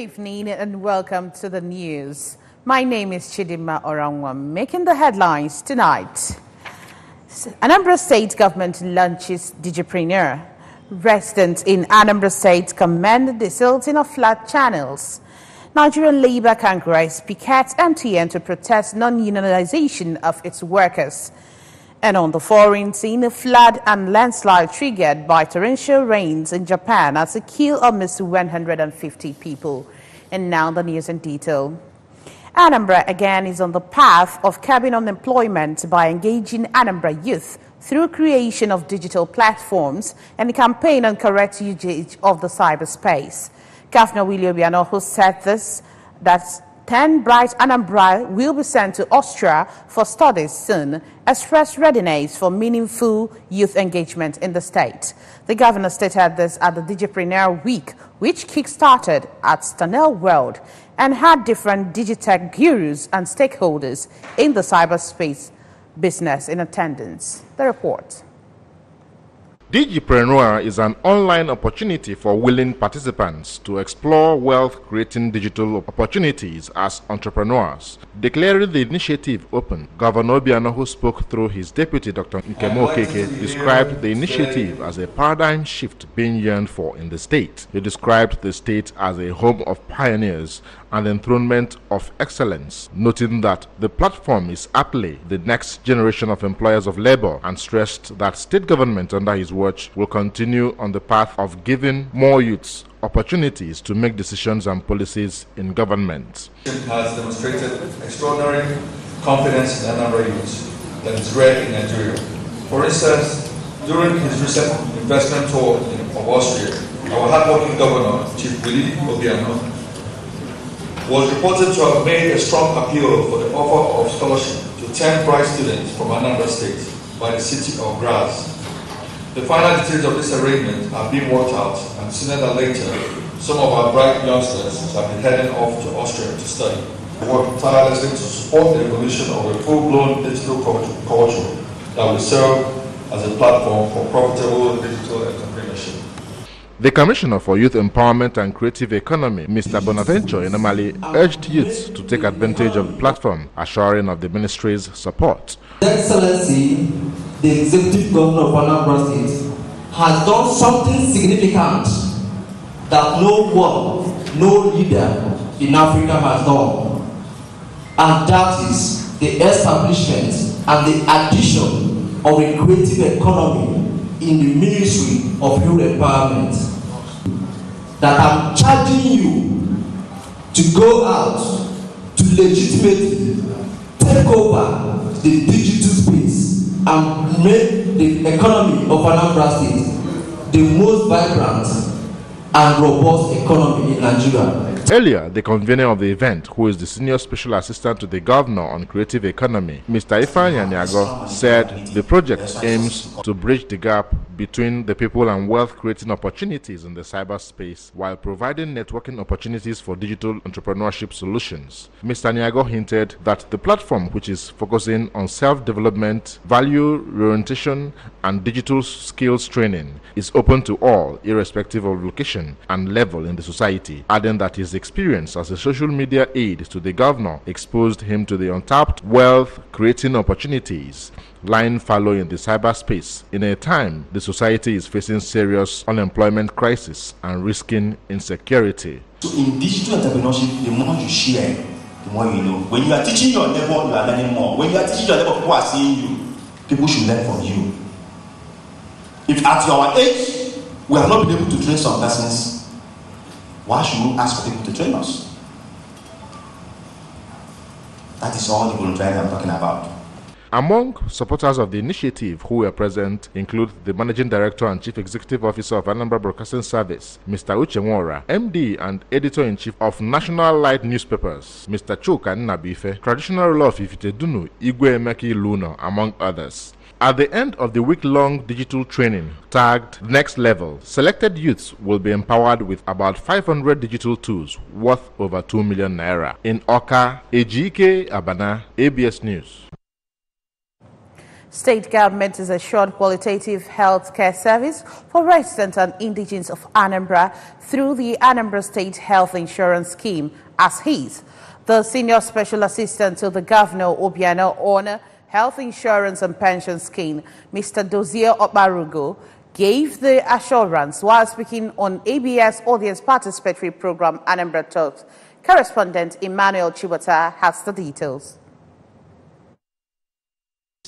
evening and welcome to the news. My name is Chidima Orangwa. Making the headlines tonight. Anambra State government launches Digipreneur. Residents in Anambra State commend the silting of flat channels. Nigerian Labour Congress pickets MTN to protest non-unionization of its workers. And on the foreign scene, a flood and landslide triggered by torrential rains in Japan has killed almost 150 people. And now the news in detail. Anambra again is on the path of curbing unemployment by engaging Anambra youth through creation of digital platforms and a campaign on correct usage of the cyberspace. Governor Willie Obiano, who said this, that 10 bright Anambra will be sent to Austria for studies soon, expressed readiness for meaningful youth engagement in the state. The governor stated this at the Digipreneur Week, which kick-started at Stanel World and had different digitech gurus and stakeholders in the cyberspace business in attendance. The report. Digipreneur is an online opportunity for willing participants to explore wealth-creating digital opportunities as entrepreneurs. Declaring the initiative open, Governor Obiano, who spoke through his deputy, Dr. Nkemo Okeke, described the initiative as a paradigm shift being yearned for in the state. He described the state as a home of pioneers and enthronement of excellence, noting that the platform is aptly the next generation of employers of labor, and stressed that state government under his watch will continue on the path of giving more youths opportunities to make decisions and policies in government. Has demonstrated extraordinary confidence in Anambra youth that is rare in Nigeria. For instance, during his recent investment tour of Austria, our hardworking governor, Chief Willie Obiano, was reported to have made a strong appeal for the offer of scholarship to 10 bright students from Anambra State by the city of Graz. The final details of this arrangement are being worked out, and sooner than later, some of our bright youngsters have been heading off to Austria to study. We work tirelessly to support the evolution of a full-blown digital culture that will serve as a platform for profitable digital entrepreneurship. The Commissioner for Youth Empowerment and Creative Economy, Mr. Bonaventure Enamali, urged youths to take advantage of the platform, assuring of the ministry's support. Excellency, the Executive Governor of Anambra State has done something significant that no one, no leader in Africa has done, and that is the establishment and the addition of a creative economy in the Ministry of Youth Empowerment. That I'm charging you to go out to legitimately take over the digital space and make the economy of Anambra State the most vibrant and robust economy in Nigeria. Earlier, the convener of the event, who is the Senior Special Assistant to the Governor on Creative Economy, Mr. Ifeanyi Aniago, said the project aims to bridge the gap between the people and wealth-creating opportunities in the cyberspace while providing networking opportunities for digital entrepreneurship solutions. Mr. Aniago hinted that the platform, which is focusing on self-development, value orientation, and digital skills training, is open to all, irrespective of location and level in the society, adding that his experience as a social media aide to the governor exposed him to the untapped wealth-creating opportunities lying fallow in the cyberspace in a time the society is facing serious unemployment crisis and risking insecurity. So in digital entrepreneurship, the more you share, the more you know. When you are teaching your level, you are learning more. When you are teaching your level, people are seeing you. People should learn from you. If at your age, we have not been able to train some persons, why should we ask for people to train us? That is all the volunteers I'm talking about. Among supporters of the initiative who were present include the Managing Director and Chief Executive Officer of Anambra Broadcasting Service, Mr. Uche Nwora, MD and Editor-in-Chief of National Light Newspapers, Mr. Chuka Nnabife, Traditional Ruler of Ifitedunu, Igwe Emeki Luna, among others. At the end of the week-long digital training, tagged Next Level, selected youths will be empowered with about 500 digital tools worth over 2 million naira. In Oka, Ejike Abana, ABS News. State government has assured qualitative health care service for residents and indigents of Anambra through the Anambra State Health Insurance Scheme as his. The Senior Special Assistant to the Governor Obiano on Health Insurance and Pension Scheme, Mr. Dozier Obarugo, gave the assurance while speaking on ABS Audience Participatory Program Anambra Talks. Correspondent Emmanuel Chibata has the details.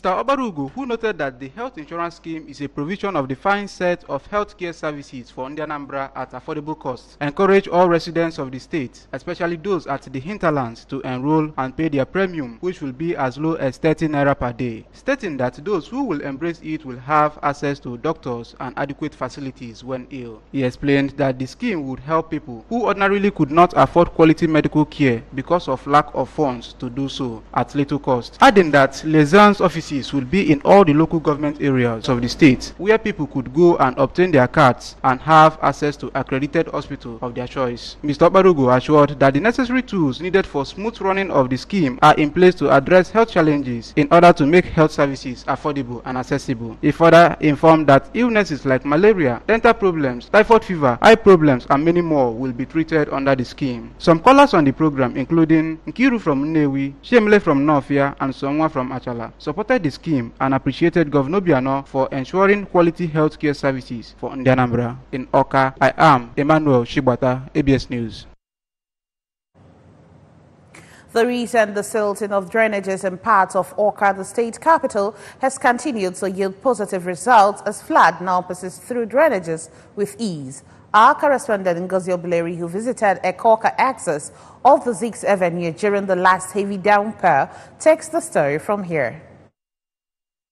Mr. Obarugo, who noted that the health insurance scheme is a provision of defined set of healthcare services for Anambra at affordable costs, encouraged all residents of the state, especially those at the hinterlands, to enroll and pay their premium, which will be as low as 30 naira per day, stating that those who will embrace it will have access to doctors and adequate facilities when ill. He explained that the scheme would help people who ordinarily could not afford quality medical care because of lack of funds to do so at little cost, adding that liaisons offices will be in all the local government areas of the state where people could go and obtain their cards and have access to accredited hospital of their choice. Mr. Obarugo assured that the necessary tools needed for smooth running of the scheme are in place to address health challenges in order to make health services affordable and accessible. He further informed that illnesses like malaria, dental problems, typhoid fever, eye problems, and many more will be treated under the scheme. Some callers on the program, including Nkiru from Nnewi, Shemle from Nofia, and Sonwa from Achala, supported the scheme and appreciated Governor Obiano for ensuring quality healthcare services for Anambra. In Oka, I am Emmanuel Chibata, ABS News. The recent desilting of drainages in parts of Oka, the state capital, has continued to yield positive results as flood now passes through drainages with ease. Our correspondent Ngozi Obileri, who visited Ekoka access of the 6th Avenue during the last heavy downpour, takes the story from here.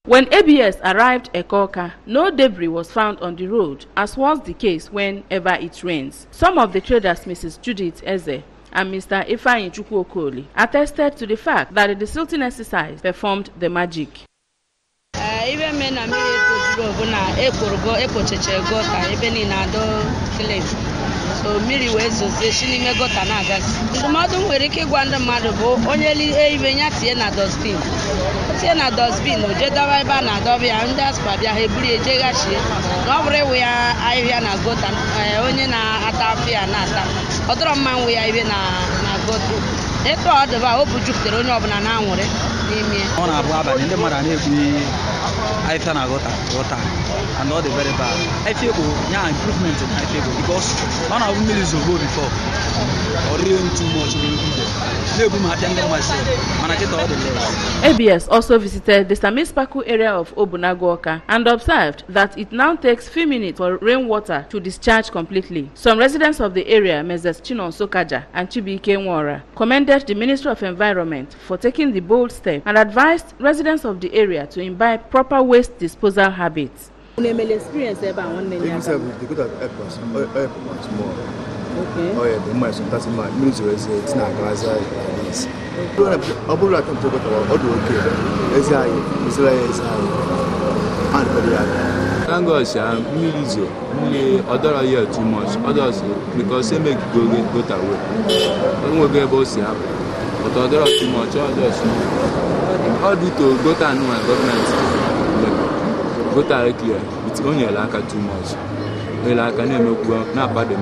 When ABS arrived at Ekoka, no debris was found on the road, as was the case whenever it rains. Some of the traders, Mrs. Judith Eze and Mr. Ifeanyi Chukwuokoli, attested to the fact that the desilting exercise performed the magic. Even men are so Miri Wezo, she may go to Nagas. The modern way to go under Madabo, only even at Siena Dosbin. Siena Dosbin, Jedawai Bana, Dobby, and that's Pabia Hebrew Jegashi. Nobody we are Iviana Gotan, Onina Atafia Nata. Other man we are even a go to. They thought about Opujuk, the owner of Nanamore. On a Baba in the Marane, I found a gota, and not the very bad. I feel yeah, improvement in I feel because one of them is over before. Or really too much. ABS also visited the Samispaku area of Obunagoka and observed that it now takes few minutes for rainwater to discharge completely. Some residents of the area, Mrs. Chinon Sokaja and Chibike Nwora, commended the Ministry of Environment for taking the bold step and advised residents of the area to imbibe proper waste disposal habits. Okay. Oh yeah, the mice that's my music is it's not Gaza this. Abula come to go to okay. Is thank God, music other year too much. Others because they make go away. When we get boss but other too much others. All due to go to new government. Go to clear. It's only like too much. Like I never not bad the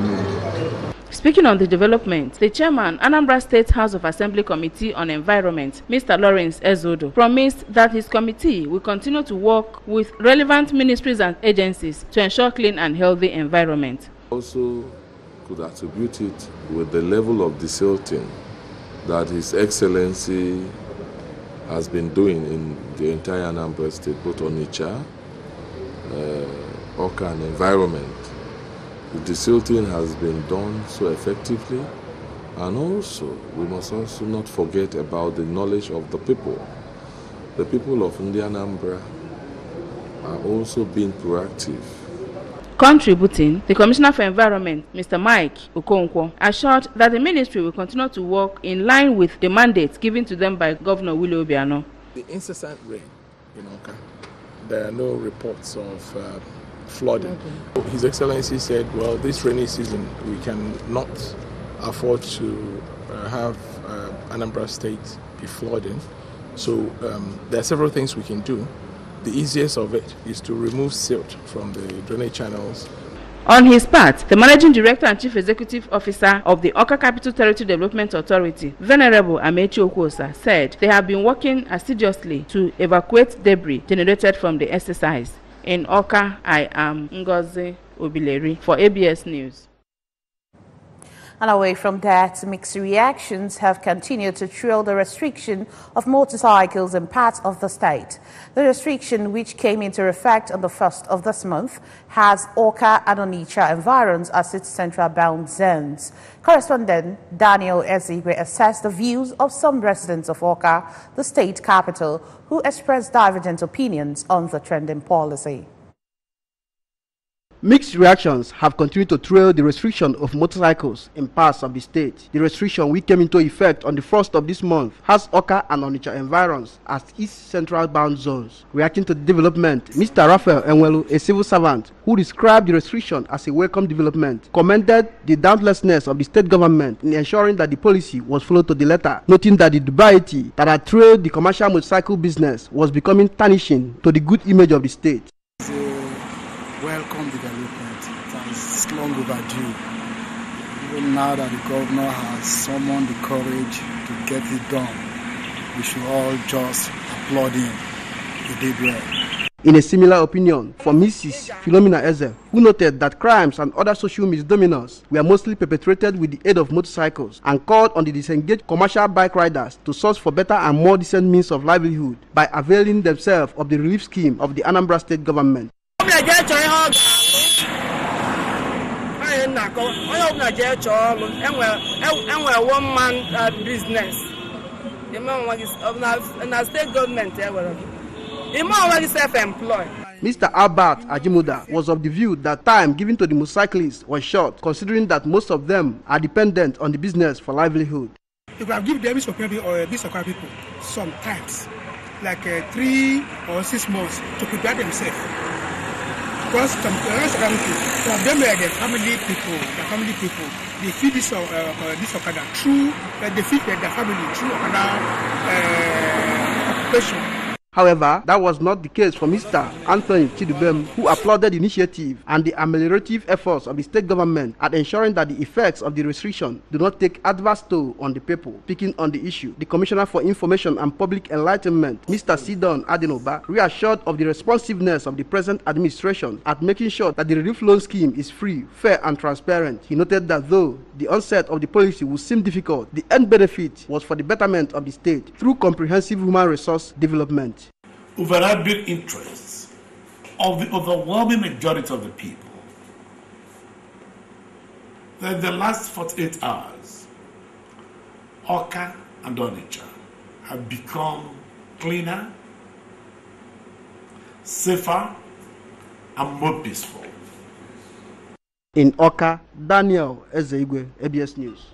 Speaking on the development, the chairman, Anambra State House of Assembly Committee on Environment, Mr. Lawrence Ezodo, promised that his committee will continue to work with relevant ministries and agencies to ensure clean and healthy environment. Also could attribute it with the level of desilting that His Excellency has been doing in the entire Anambra State, both Onitsha, Oka and environment. The desilting has been done so effectively, and also we must also not forget about the knowledge of the people. The people of Anambra are also being proactive. Contributing, the Commissioner for Environment, Mr. Mike Okonkwo, assured that the ministry will continue to work in line with the mandate given to them by Governor Willie Obiano. The incessant rain in Oka, there are no reports of flooding. Okay. His Excellency said, well, this rainy season we cannot afford to have Anambra State be flooding. So there are several things we can do. the easiest of it is to remove silt from the drainage channels. On his part, the Managing Director and Chief Executive Officer of the Awka Capital Territory Development Authority, Venerable Amechi Okwosa, said they have been working assiduously to evacuate debris generated from the exercise. In Awka, I am Ngozi Obileri for ABS News. And away from that, mixed reactions have continued to trail the restriction of motorcycles in parts of the state. The restriction, which came into effect on the 1st of this month, has Awka and Onitsha environs as its central bound zones. Correspondent Daniel Ezigwe assessed the views of some residents of Awka, the state capital, who expressed divergent opinions on the trending policy. Mixed reactions have continued to trail the restriction of motorcycles in parts of the state. The restriction, which came into effect on the 1st of this month, has Awka and Onitsha environs as its central bound zones. Reacting to the development, Mr. Raphael Enwelu, a civil servant who described the restriction as a welcome development, commended the dauntlessness of the state government in ensuring that the policy was followed to the letter, noting that the dubiety that had trailed the commercial motorcycle business was becoming tarnishing to the good image of the state. Welcome development. It's long overdue. Even now that the governor has summoned the courage to get it done, we should all just applaud him. He did well. In a similar opinion from Mrs. Philomena Eze, who noted that crimes and other social misdemeanors were mostly perpetrated with the aid of motorcycles, and called on the disengaged commercial bike riders to source for better and more decent means of livelihood by availing themselves of the relief scheme of the Anambra state government. One-man business. State government self-employed. Mr. Albert Ajimuda was of the view that time given to the motorcyclists was short, considering that most of them are dependent on the business for livelihood. If I give them this people sometimes, like 3 or 6 months to prepare themselves. Because some of them are the family people, they feed this Okada through, they feed their family through Okada occupation. However, that was not the case for Mr. Anthony Chidubem, who applauded the initiative and the ameliorative efforts of the state government at ensuring that the effects of the restriction do not take adverse toll on the people. Speaking on the issue, the Commissioner for Information and Public Enlightenment, Mr. Sidon Adenoba, reassured of the responsiveness of the present administration at making sure that the relief loan scheme is free, fair, and transparent. He noted that though the onset of the policy would seem difficult, the end benefit was for the betterment of the state through comprehensive human resource development. Overriding interests of the overwhelming majority of the people, that in the last 48 hours, Awka and Onitsha have become cleaner, safer, and more peaceful. In Awka, Daniel Ezeigwe, ABS News.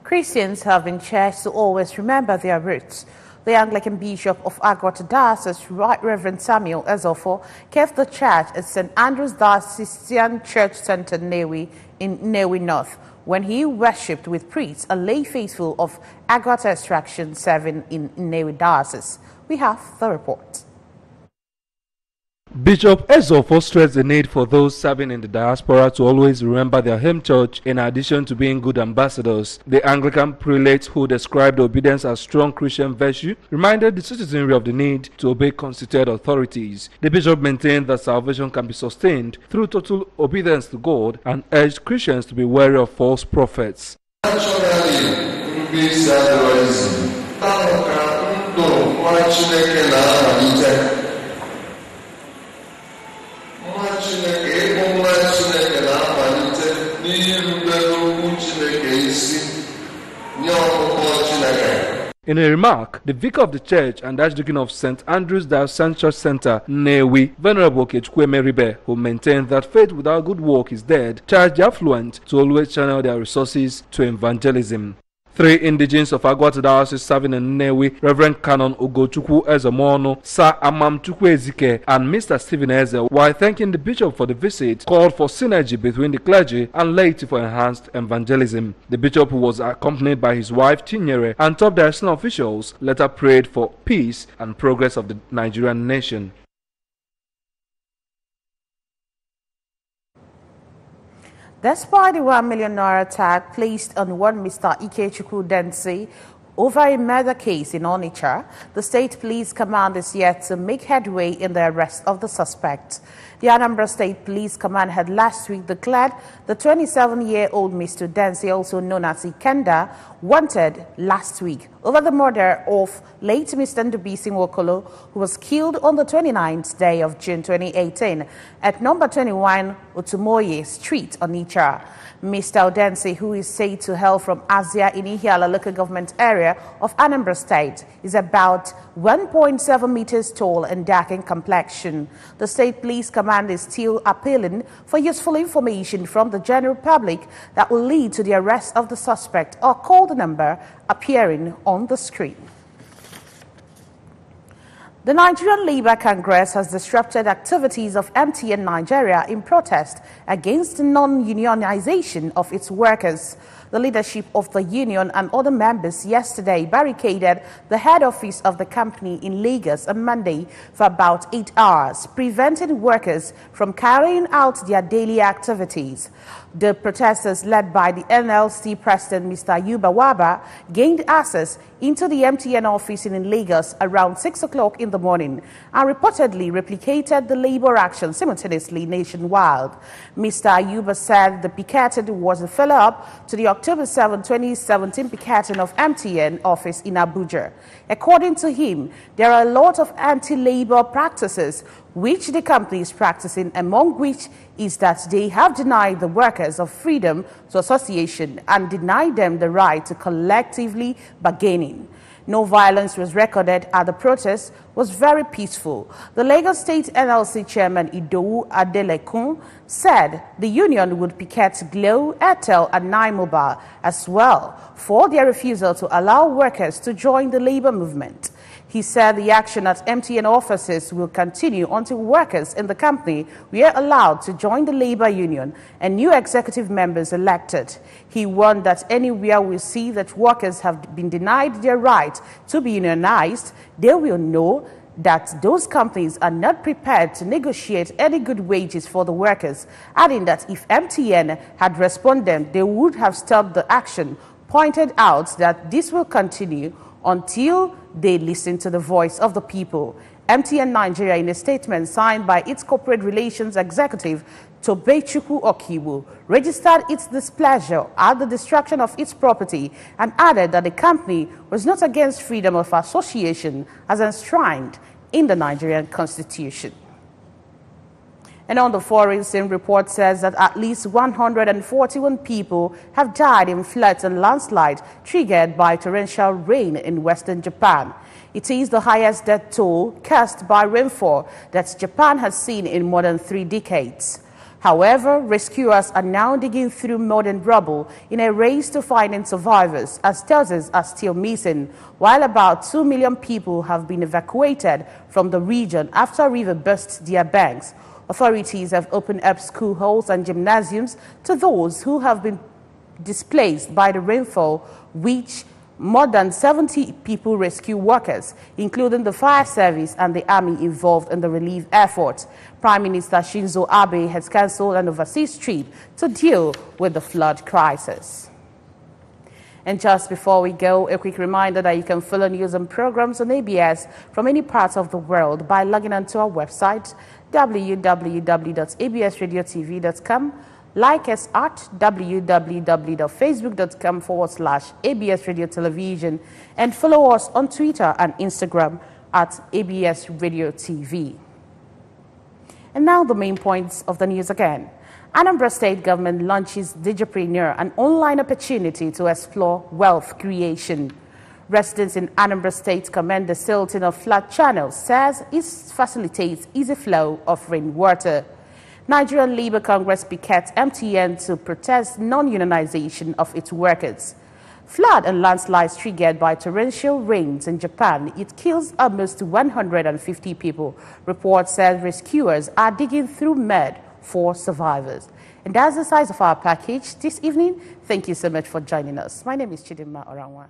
Christians have been charged to always remember their roots. The Anglican Bishop of Agwata Diocese, Right Reverend Samuel Ezofo, kept the church at St. Andrew's Diocesan Church Center, Nnewi, in Nnewi North, when he worshipped with priests, a lay faithful of Agwata extraction serving in Nnewi Diocese. We have the report. Bishop Ezofo stressed the need for those serving in the diaspora to always remember their home church in addition to being good ambassadors. The Anglican prelate, who described obedience as strong Christian virtue, reminded the citizenry of the need to obey constituted authorities. The bishop maintained that salvation can be sustained through total obedience to God and urged Christians to be wary of false prophets. In a remark, the vicar of the church and Archdeacon of St. Andrew's Diocesan Church Center, Nnewi, Venerable Kechukwu Ribe, who maintained that faith without good work is dead, charged the affluent to always channel their resources to evangelism. Three indigents of Agwata Diocese serving in Nnewi, Reverend Canon Ugochukwu Ezemono, Sir Amam Chukwuezike, and Mr. Stephen Eze, while thanking the Bishop for the visit, called for synergy between the clergy and laity for enhanced evangelism. The Bishop, who was accompanied by his wife Tinyere and top diocesan officials, later prayed for peace and progress of the Nigerian nation. Despite the 1 million naira tag placed on one Mr. Ikechukwu Densi over a murder case in Onitsha, the State Police Command is yet to make headway in the arrest of the suspect. The Anambra State Police Command had last week declared the 27-year-old Mr. Densi, also known as Ikenda, wanted last week over the murder of late Mr. Ndubisi Nwokolo, who was killed on the 29th day of June 2018 at number 21 Otumoye Street, Onitsha. Mr. Odensi, who is said to hail from Asia in Ihiala local government area of Anambra State, is about 1.7 meters tall and dark in complexion. The State Police Command is still appealing for useful information from the general public that will lead to the arrest of the suspect, or call the number appearing on the screen. The Nigerian Labour Congress has disrupted activities of MTN Nigeria in protest against the non-unionization of its workers. The leadership of the union and other members yesterday barricaded the head office of the company in Lagos on Monday for about 8 hours, preventing workers from carrying out their daily activities. The protesters, led by the NLC president, Mr. Ayuba Waba, gained access into the MTN office in Lagos around 6 o'clock in the morning and reportedly replicated the labor action simultaneously nationwide. Mr. Ayuba said the picketing was a follow-up to the October 7, 2017 picketing of MTN office in Abuja. According to him, there are a lot of anti-labor practices which the company is practicing, among which is that they have denied the workers of freedom to association and denied them the right to collectively bargaining. No violence was recorded at the protest, was very peaceful. The Lagos State NLC chairman Idowu Adelekun said the union would picket Glo, Airtel and Nine Mobile as well for their refusal to allow workers to join the labor movement. He said the action at MTN offices will continue until workers in the company were allowed to join the labor union and new executive members elected. He warned that anywhere we see that workers have been denied their right to be unionized, they will know that those companies are not prepared to negotiate any good wages for the workers, adding that if MTN had responded, they would have stopped the action, pointed out that this will continue until they listen to the voice of the people. MTN Nigeria, in a statement signed by its corporate relations executive, Tobechukwu Okiwu, registered its displeasure at the destruction of its property and added that the company was not against freedom of association as enshrined in the Nigerian Constitution. And on the foreign scene, report says that at least 141 people have died in floods and landslides triggered by torrential rain in western Japan. It is the highest death toll caused by rainfall that Japan has seen in more than 3 decades. However, rescuers are now digging through mud and rubble in a race to finding survivors, as thousands are still missing, while about 2 million people have been evacuated from the region after a river burst their banks. Authorities have opened up school halls and gymnasiums to those who have been displaced by the rainfall, which more than 70 people rescue workers, including the fire service and the army involved in the relief effort. Prime Minister Shinzo Abe has cancelled an overseas trip to deal with the flood crisis. And just before we go, a quick reminder that you can follow news and programs on ABS from any part of the world by logging onto our website, www.absradiotv.com. Like us at www.facebook.com/ABS Radio Television and follow us on Twitter and Instagram at ABS Radio TV. And now the main points of the news again. Anambra State government launches Digipreneur, an online opportunity to explore wealth creation. Residents in Anambra State commend the silting of flood channels, says it facilitates easy flow of rainwater. Nigerian Labour Congress pickets MTN to protest non-unionization of its workers. Flood and landslides triggered by torrential rains in Japan. It kills almost 150 people. Reports said rescuers are digging through mud for survivors. And that's the size of our package this evening. Thank you so much for joining us. My name is Chidinma Oranwa.